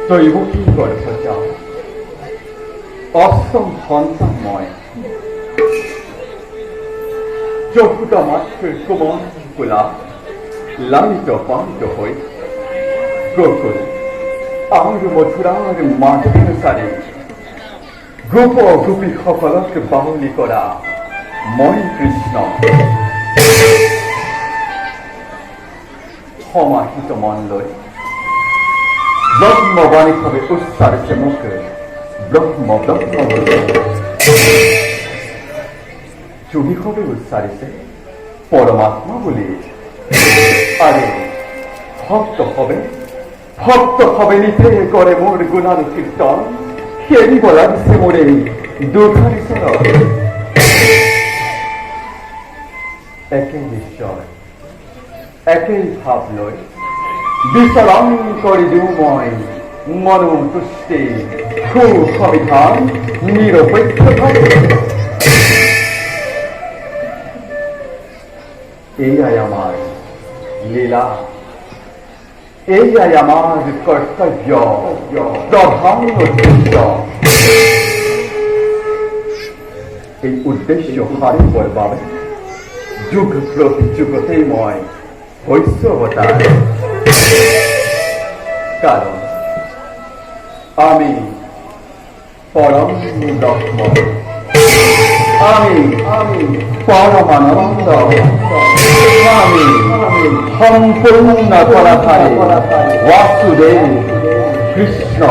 做一部一个人的家。অষ্টম সন্তানময় চতুর্থ মাত্রের কোমল কোলা লালিত পালিত হয়ে গোকুল আর মথুরার মাঝখানে গোপ গোপী সকলকে বাহনী করা মই কৃষ্ণ সমাহিত মন লৈ ব্রহ্মবাণীভাবে উচ্চারিত মুখে ব্রহ্ম ব্রহ্ম চুরিভাবে উচ্চারিছে পরমাত্মা বলি। আরে ভক্ত হবে নিতে করে মোর গুণার কীর্তন কেনি বলাছে মোরে দুঃখারি চরণ। একে ঈশ্বর একই ভাব লয় বিচরণ করি দুময় মন তুষ্টে সুবিধান নিরপেক্ষ এই আমার লীলা, এই আমার কর্তব্য প্রধান উদ্দেশ্য। এই উদ্দেশ্য হারি করবার যুগ প্রতি যুগতে মই হইস অবতার। কারণ আমি পরম ব্রহ্ম, আমি পরমানন্দ, আমি সম্পূর্ণ পরাধারী বাসুদেব কৃষ্ণ।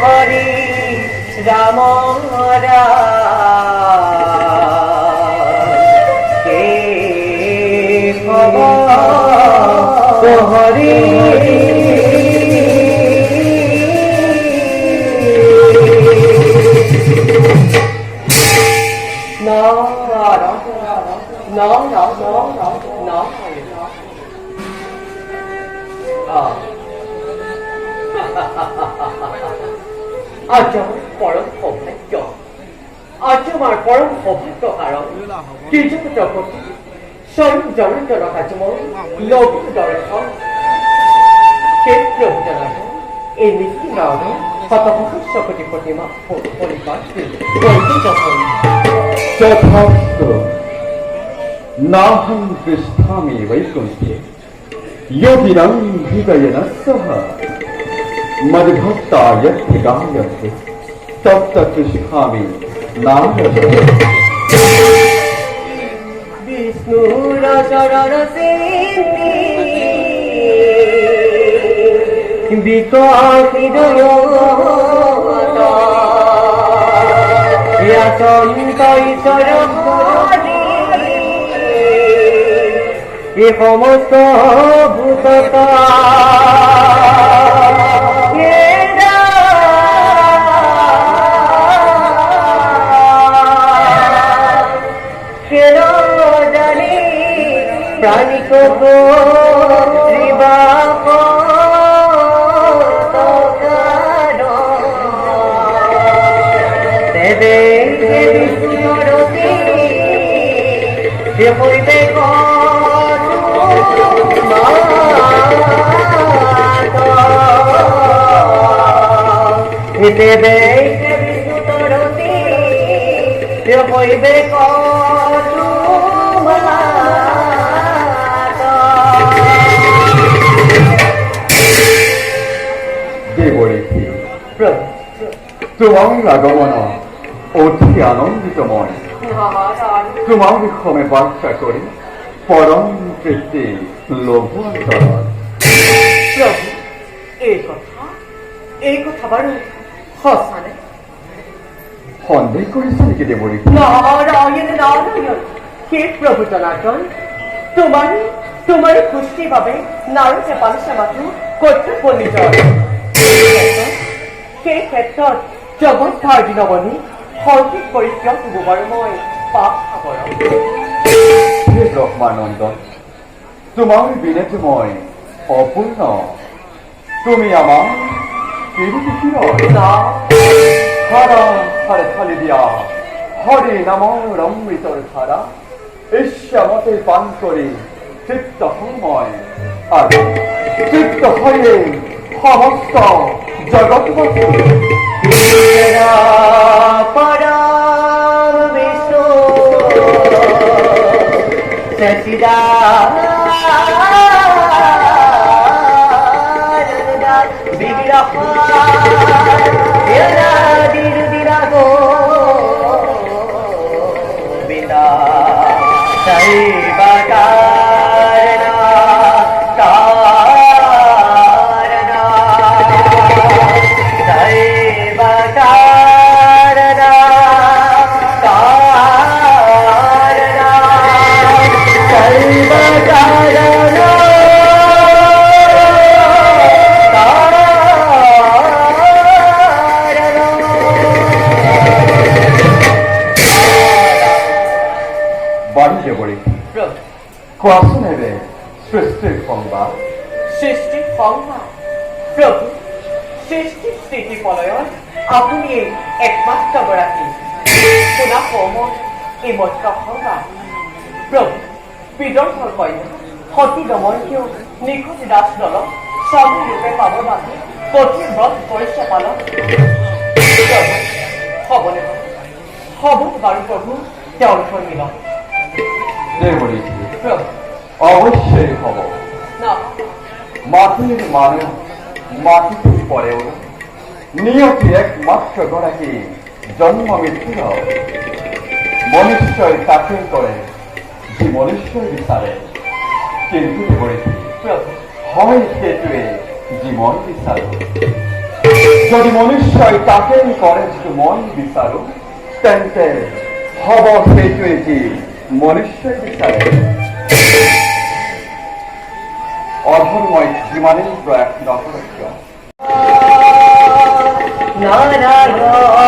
হরি রাম কে খবর হরি আজ আমার পরম সৌভাগ্য আজ আমার পরম সৌভাগ্য কারণ কিজক জগৎ স্বয়ং জগন্নাথ রাজমল লৌকিক দর্শন কে প্রভু জনার্দন এই নীতি নাম শতভূষ সকটি প্রতিমা পরিবার যখন তথাস্তু নাহং তিষ্ঠামি বৈকুণ্ঠে योगिनं हृदयेन सह मद्भक्ता यत्र गायन्ते तत्र तिष्ठामि नारद विष्णुर चरण सेवि विकासिदय ईश्वर এ সমস্ত ভূততা কেন জানি প্রাণিক তেবে হইবে দেবে বিষ্ণুতরতি হইবে দেবরীতি তোমার আগমন অতি আনন্দিতময় তোমার ক্ষমে বার্তা করি পরম তৃপ্তি লোভন্তর প্রভু এই কথা বারো হসানে সন্দেহ কৰিছে নেকি দেবৰী নারায়ণ নারায়ণ হে প্রভু জনার্দন তোমার খুশির ভাবে নারদে পালসা মাত্র কর্তব্য নিজন সেই ক্ষেত্ৰত জগৎ ধাৰ্য নবনি সঠিক পৰিত্যাগ গোবৰ মই পাপ খাবৰ হে ব্ৰহ্মানন্দন তোমাৰ বিনেতে মই অপূৰ্ণ তুমি আমাৰ হারা হারে খালি দিয়া হরে নাম অমৃতর ধারা ঈশ্বমতে পান করে তৃপ্ত সময় আর তৃপ্ত হয়ে সমস্ত জগৎবাসী পরম বিষ্ণু সচিদা বিগ্রহ কোৱাচোন এবে সৃষ্টিৰ সংবাদ সৃষ্টিৰ সংবাদ প্ৰভু সৃষ্টিৰ স্থিতি পলয়ত আপুনি একমাত্ৰ গৰাকী শুনা সময় এই মধ্য সংবাদ প্ৰভু বিদৰ্ভৰ কন্যা সতী দময়ন্তীও নিখুঁত দাস দলক স্বামী ৰূপে পাবৰ বাবে কঠিন ব্ৰত কৰিছে পালন হ'বনে হ'ব বাৰু প্ৰভু তেওঁলোকৰ মিলন অবশ্যই হব মাটির মানুষ মাটিতে পড়েও নিয়তি একমাত্র গড়াকে জন্ম মৃত্যুর মনুষ্যই তাকে করে যে মনুষ্যই বিচারে কিন্তু হয় সেইটোৱে জীৱন বিচাৰো যদি মনুষ্যই তাকেই কৰে যিটো মন বিচাৰো তেন্তে হব সেইটোৱে যি মনুষ্যই বিচাৰে অধৰ্মই যিমানেই প্ৰয়াস নকৰক কিয় নারায়ণ